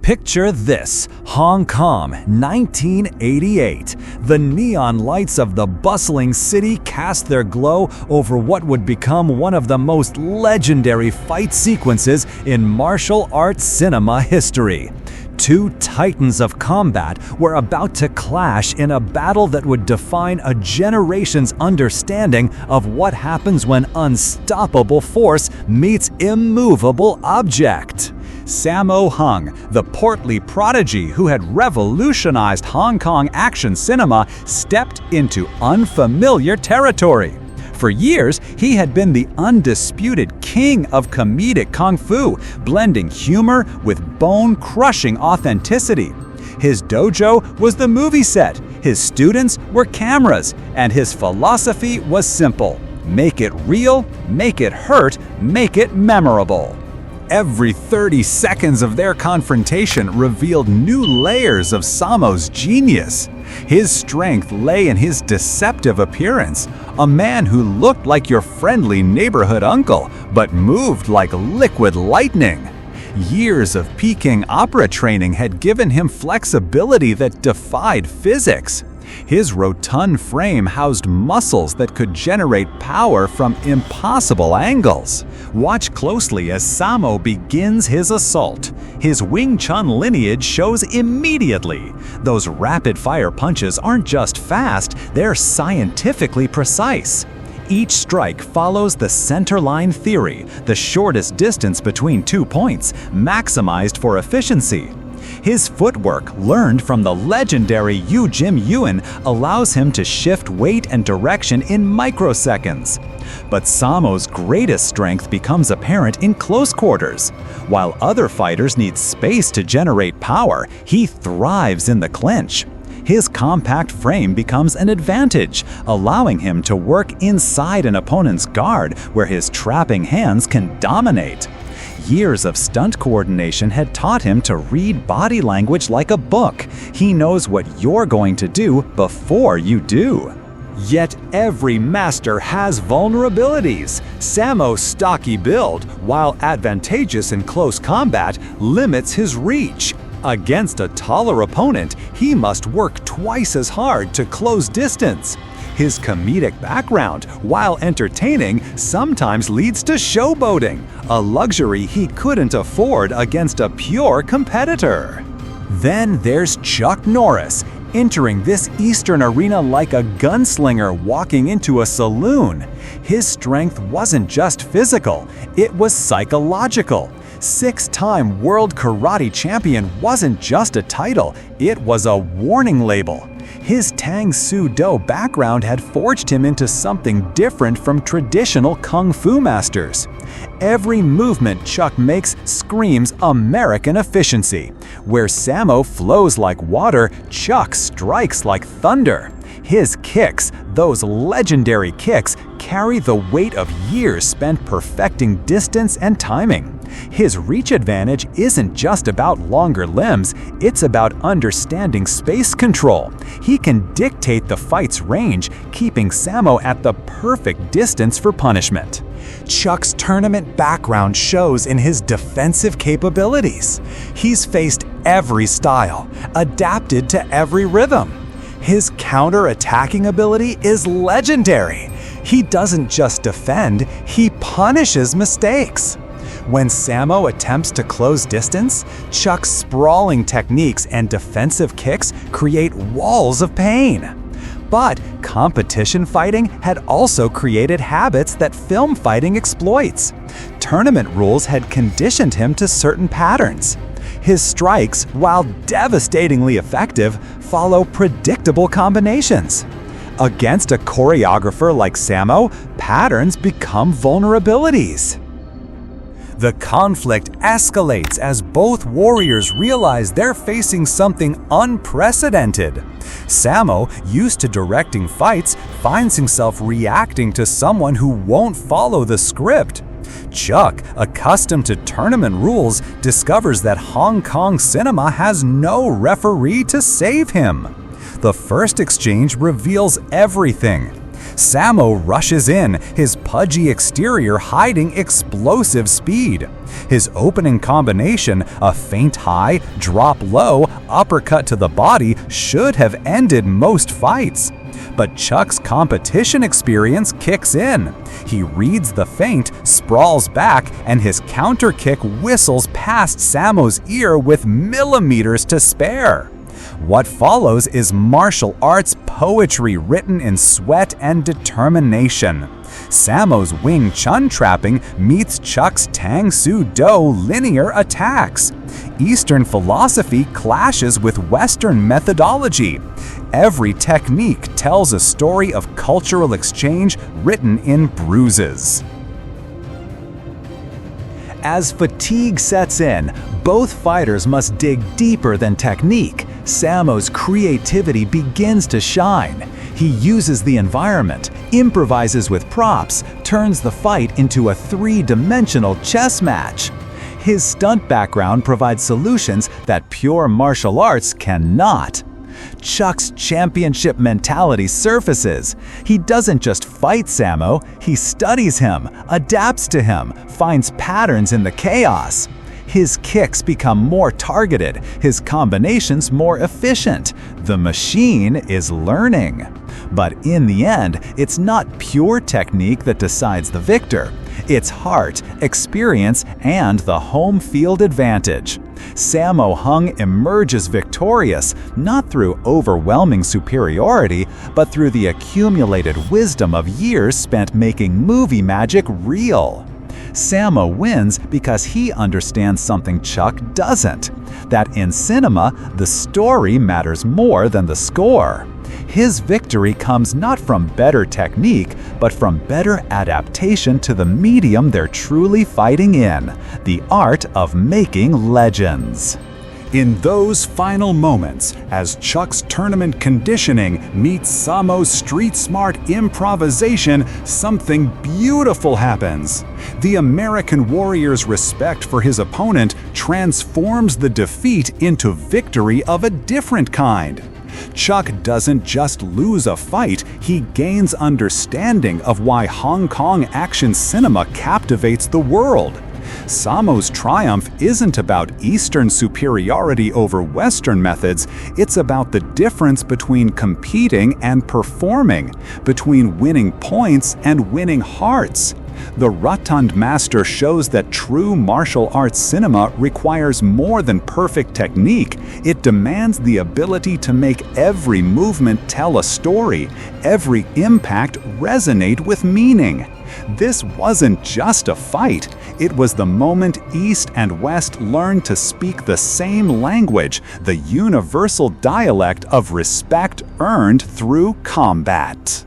Picture this, Hong Kong, 1988. The neon lights of the bustling city cast their glow over what would become one of the most legendary fight sequences in martial arts cinema history. Two titans of combat were about to clash in a battle that would define a generation's understanding of what happens when unstoppable force meets immovable object. Sammo Hung, the portly prodigy who had revolutionized Hong Kong action cinema, stepped into unfamiliar territory. For years, he had been the undisputed king of comedic kung fu, blending humor with bone-crushing authenticity. His dojo was the movie set, his students were cameras, and his philosophy was simple: make it real, make it hurt, make it memorable. Every 30 seconds of their confrontation revealed new layers of Sammo's genius. His strength lay in his deceptive appearance, a man who looked like your friendly neighborhood uncle, but moved like liquid lightning. Years of Peking opera training had given him flexibility that defied physics. His rotund frame housed muscles that could generate power from impossible angles. Watch closely as Sammo begins his assault. His Wing Chun lineage shows immediately. Those rapid-fire punches aren't just fast, they're scientifically precise. Each strike follows the centerline theory, the shortest distance between 2 points, maximized for efficiency. His footwork, learned from the legendary Yu Jim Yuen, allows him to shift weight and direction in microseconds. But Sammo's greatest strength becomes apparent in close quarters. While other fighters need space to generate power, he thrives in the clinch. His compact frame becomes an advantage, allowing him to work inside an opponent's guard where his trapping hands can dominate. Years of stunt coordination had taught him to read body language like a book. He knows what you're going to do before you do. Yet every master has vulnerabilities. Sammo's stocky build, while advantageous in close combat, limits his reach. Against a taller opponent, he must work twice as hard to close distance. His comedic background, while entertaining, sometimes leads to showboating, a luxury he couldn't afford against a pure competitor. Then there's Chuck Norris, entering this Eastern arena like a gunslinger walking into a saloon. His strength wasn't just physical, it was psychological. 6-time world karate champion wasn't just a title, it was a warning label. His Tang Soo Do background had forged him into something different from traditional kung fu masters. Every movement Chuck makes screams American efficiency. Where Sammo flows like water, Chuck strikes like thunder. His kicks, those legendary kicks, carry the weight of years spent perfecting distance and timing. His reach advantage isn't just about longer limbs, it's about understanding space control. He can dictate the fight's range, keeping Sammo at the perfect distance for punishment. Chuck's tournament background shows in his defensive capabilities. He's faced every style, adapted to every rhythm. His counter-attacking ability is legendary. He doesn't just defend, he punishes mistakes. When Sammo attempts to close distance, Chuck's sprawling techniques and defensive kicks create walls of pain. But competition fighting had also created habits that film fighting exploits. Tournament rules had conditioned him to certain patterns. His strikes, while devastatingly effective, follow predictable combinations. Against a choreographer like Sammo, patterns become vulnerabilities. The conflict escalates as both warriors realize they're facing something unprecedented. Sammo, used to directing fights, finds himself reacting to someone who won't follow the script. Chuck, accustomed to tournament rules, discovers that Hong Kong cinema has no referee to save him. The first exchange reveals everything. Sammo rushes in, his pudgy exterior hiding explosive speed. His opening combination, a feint high, drop low, uppercut to the body, should have ended most fights. But Chuck's competition experience kicks in. He reads the feint, sprawls back, and his counter kick whistles past Sammo's ear with millimeters to spare. What follows is martial arts poetry written in sweat and determination. Sammo's Wing Chun trapping meets Chuck's Tang Soo Do linear attacks. Eastern philosophy clashes with Western methodology. Every technique tells a story of cultural exchange written in bruises. As fatigue sets in, both fighters must dig deeper than technique. Sammo's creativity begins to shine. He uses the environment, improvises with props, turns the fight into a three-dimensional chess match. His stunt background provides solutions that pure martial arts cannot. Chuck's championship mentality surfaces. He doesn't just fight Sammo, he studies him, adapts to him, finds patterns in the chaos. His kicks become more targeted, his combinations more efficient. The machine is learning. But in the end, it's not pure technique that decides the victor. It's heart, experience, and the home field advantage. Sammo Hung emerges victorious, not through overwhelming superiority, but through the accumulated wisdom of years spent making movie magic real. Sammo wins because he understands something Chuck doesn't, that in cinema, the story matters more than the score. His victory comes not from better technique, but from better adaptation to the medium they're truly fighting in, the art of making legends. In those final moments, as Chuck's tournament conditioning meets Sammo's street-smart improvisation, something beautiful happens. The American warrior's respect for his opponent transforms the defeat into victory of a different kind. Chuck doesn't just lose a fight, he gains understanding of why Hong Kong action cinema captivates the world. Sammo's triumph isn't about Eastern superiority over Western methods, it's about the difference between competing and performing, between winning points and winning hearts. The Rotund master shows that true martial arts cinema requires more than perfect technique. It demands the ability to make every movement tell a story, every impact resonate with meaning. This wasn't just a fight, it was the moment East and West learned to speak the same language, the universal dialect of respect earned through combat.